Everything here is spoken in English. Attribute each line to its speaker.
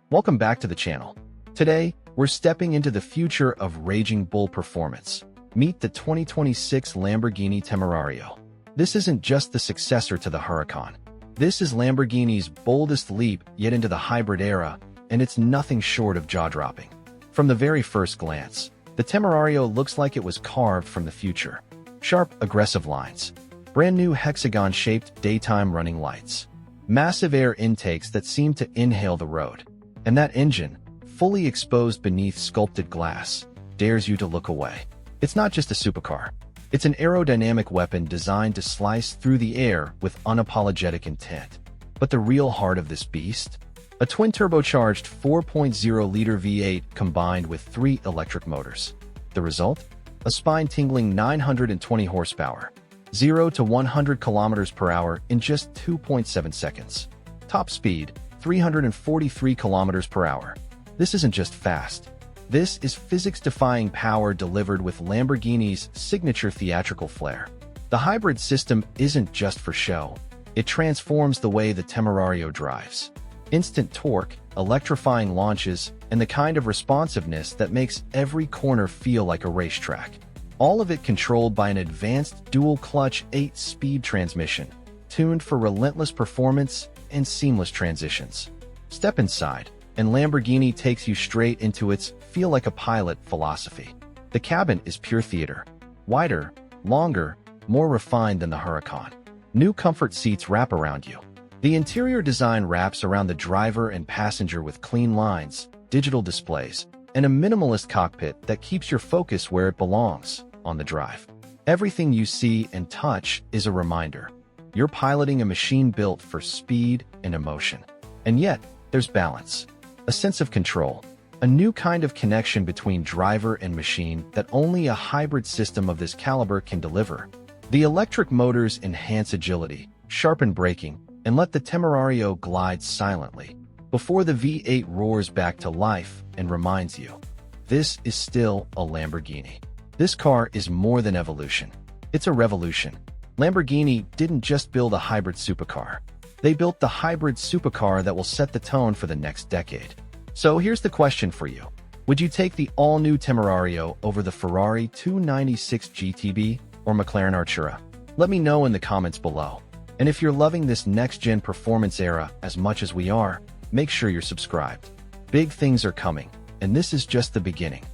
Speaker 1: Welcome back to the channel. Today, we're stepping into the future of raging bull performance. Meet the 2026 Lamborghini Temerario. This isn't just the successor to the Huracan. This is Lamborghini's boldest leap yet into the hybrid era, and it's nothing short of jaw-dropping. From the very first glance, the Temerario looks like it was carved from the future. Sharp, aggressive lines, brand new hexagon-shaped daytime running lights, massive air intakes that seem to inhale the road, and that engine, fully exposed beneath sculpted glass, dares you to look away. It's not just a supercar. It's an aerodynamic weapon designed to slice through the air with unapologetic intent. But the real heart of this beast? A twin-turbocharged 4.0-liter V8 combined with 3 electric motors. The result? A spine-tingling 920 horsepower, 0 to 100 kilometers per hour in just 2.7 seconds. Top speed, 343 kilometers per hour. This isn't just fast. This is physics-defying power delivered with Lamborghini's signature theatrical flair. The hybrid system isn't just for show. It transforms the way the Temerario drives. Instant torque, electrifying launches, and the kind of responsiveness that makes every corner feel like a racetrack. All of it controlled by an advanced dual-clutch 8-speed transmission, tuned for relentless performance and seamless transitions. Step inside, and Lamborghini takes you straight into its feel-like-a-pilot philosophy. The cabin is pure theater. Wider, longer, more refined than the Huracan. New comfort seats wrap around you. The interior design wraps around the driver and passenger with clean lines, digital displays, and a minimalist cockpit that keeps your focus where it belongs, on the drive. Everything you see and touch is a reminder. You're piloting a machine built for speed and emotion. And yet, there's balance. A sense of control. A new kind of connection between driver and machine that only a hybrid system of this caliber can deliver. The electric motors enhance agility, sharpen braking, and let the Temerario glide silently before the V8 roars back to life and reminds you, this is still a Lamborghini. This car is more than evolution. It's a revolution. Lamborghini didn't just build a hybrid supercar. They built the hybrid supercar that will set the tone for the next decade. So here's the question for you. Would you take the all-new Temerario over the Ferrari 296 GTB or McLaren Artura? Let me know in the comments below. And if you're loving this next-gen performance era as much as we are, make sure you're subscribed. Big things are coming, and this is just the beginning.